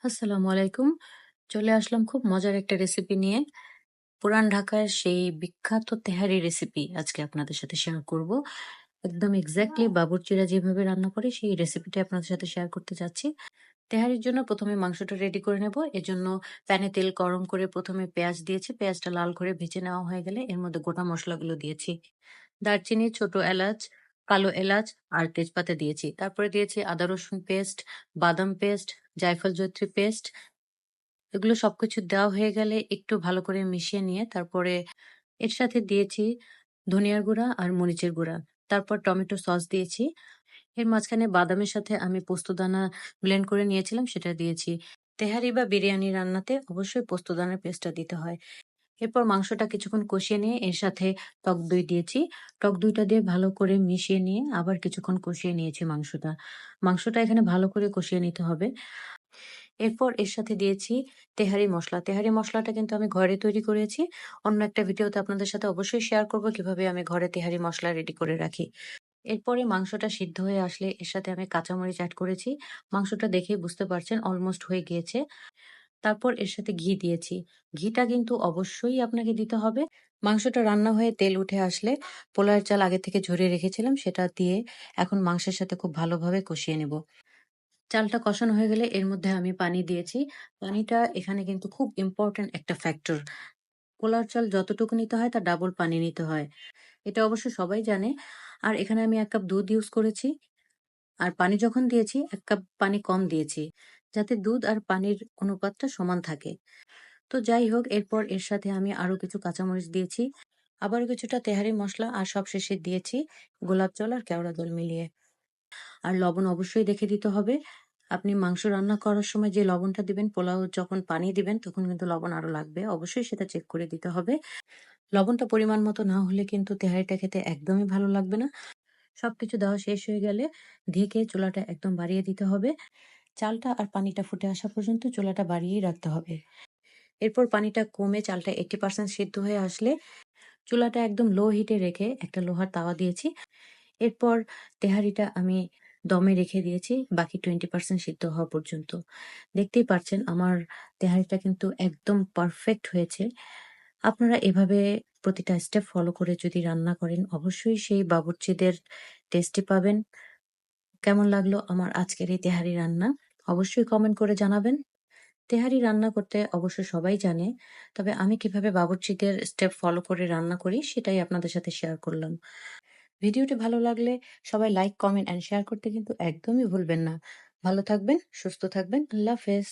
আসসালামু আলাইকুম। চলে আসলাম খুব মজার একটা রেসিপি নিয়ে। পুরান ঢাকার সেই বিখ্যাত তেহারি রেসিপি আজকে আপনাদের সাথে শেয়ার করব। একদম এক্সাক্টলি বাবুর্চিরা যেভাবে রান্না করে সেই রেসিপিটা আপনাদের সাথে শেয়ার করতে যাচ্ছি। তেহারির জন্য ১ম এ মাংসটা রেডি করে নেব। এজন্য প্যানে তেল গরম করে ১ম এ পেঁয়াজ দিয়েছি। পেঁয়াজটা লাল করে ভেজে নেওয়া হয়ে গেলে এর মধ্যে গোটা মসলাগুলো দিয়েছি। দারচিনি, ছোট এলাচ, কালো এলাচ আর তেজপাতা দিয়েছি। তারপরে দিয়েছি আদা রসুন পেস্ট, বাদাম পেস্ট, জায়ফল জয়িত্রী পেস্ট। এগুলো সবকিছু দেওয়া হয়ে গেলে একটু ভালো করে মিশিয়ে নিয়ে তারপরে এর সাথে দিয়েছি ধনিয়ার গুঁড়া আর মরিচের গুঁড়া। তারপর টমেটো সস দিয়েছি। এর মাঝখানে বাদামের সাথে আমি পোস্তদানা ব্লেন্ড করে নিয়েছিলাম সেটা দিয়েছি। তেহারি বা বিরিয়ানি রান্নাতে অবশ্যই পোস্তদানার পেস্টটা দিতে হয়। এরপর মাংসটা কিছুক্ষণ কষিয়ে নিয়ে এর সাথে টক দই দিয়েছি। টক দইটা দিয়ে ভালো করে মিশিয়ে নিয়ে আবার কিছুক্ষণ কষিয়ে নিয়েছি মাংসটা। মাংসটা এখানে ভালো করে কষিয়ে নিতে হবে। এরপর এর সাথে দিয়েছি তেহারি মসলা। তেহারি মসলাটা কিন্তু আমি ঘরে তৈরি করেছি। অন্য একটা ভিডিওতে আপনাদের সাথে অবশ্যই শেয়ার করব কিভাবে আমি ঘরে তেহারি মসলা রেডি করে রাখি। এরপরে মাংসটা সিদ্ধ হয়ে আসলে এর সাথে আমি কাঁচামরিচ এড করেছি। মাংসটা দেখেই বুঝতে পারছেন অলমোস্ট হয়ে গিয়েছে। তারপর এর সাথে ঘি দিয়েছি। ঘিটা কিন্তু অবশ্যই আপনাকে দিতে হবে। মাংসটা রান্না হয়ে তেল উঠে আসলে পোলাওয়ের চাল আগে থেকে ঝরিয়ে রেখেছিলাম সেটা দিয়ে এখন মাংসের সাথে খুব ভালোভাবে কষিয়ে নেব। চালটা কষানো হয়ে গেলে এর মধ্যে আমি পানি দিয়েছি। পানিটা এখানে কিন্তু খুব ইম্পোর্টেন্ট একটা ফ্যাক্টর। পোলাওর চাল যতটুকু নিতে হয় তার ডাবল পানি নিতে হয়। এটা অবশ্য সবাই জানে। আর এখানে আমি ১ কাপ দুধ ইউজ করেছি। আর পানি যখন দিয়েছি ১ কাপ পানি কম দিয়েছি। যাতে দুধ আর পানির অনুপাতটা সমান থাকে। তো যাই হোক এরপর এর সাথে আমি আরো কিছু কাঁচামরিচ দিয়েছি। আবারও কিছুটা তেহারি মসলা আর সবশেষে দিয়েছি গোলাপ জল আর কেওড়া জল মিলিয়ে। আর লবণ অবশ্যই দেখে দিতে হবে। আপনি মাংস রান্না করার সময় যে লবণটা দিবেন, পোলাও যখন পানি দিবেন তখন কিন্তু লবণ আরো লাগবে। অবশ্যই সেটা চেক করে দিতে হবে। লবণটা পরিমাণ মতো না হলে কিন্তু তেহারিটা খেতে একদমই ভালো লাগবে না। সবকিছু দেওয়া শেষ হয়ে গেলে ঢেকে চুলাটা একদম বাড়িয়ে দিতে হবে। চালটা আর পানিটা ফুটে আসা পর্যন্ত চুলাটা বাড়িয়েই রাখতে হবে। এরপর পানিটা কমে চালটা 80% সিদ্ধ হয়ে আসলে চুলাটা একদম লো হিটে রেখে একটা লোহার তাওয়া দিয়েছি। এরপর তেহারিটা আমি দমে রেখে দিয়েছি বাকি 20% সিদ্ধ হওয়া পর্যন্ত। দেখতেই পারছেন আমার তেহারিটা কিন্তু একদম পারফেক্ট হয়েছে। আপনারা এভাবে প্রতিটা স্টেপ ফলো করে যদি রান্না করেন অবশ্যই সেই বাবুর্চিদের টেস্টি পাবেন। কেমন লাগলো আমার আজকের এই তেহারি রান্না? অবশ্যই কমেন্ট করে জানাবেন। তেহারি রান্না করতে অবশ্য সবাই জানে। তবে আমি কিভাবে বাবুর্চিদের স্টেপ ফলো করে রান্না করি সেটাই আপনাদের সাথে শেয়ার করলাম। ভিডিওটি ভালো লাগলে সবাই লাইক, কমেন্ট অ্যান্ড শেয়ার করতে কিন্তু একদমই ভুলবেন না। ভালো থাকবেন, সুস্থ থাকবেন। আল্লাহ হাফেজ।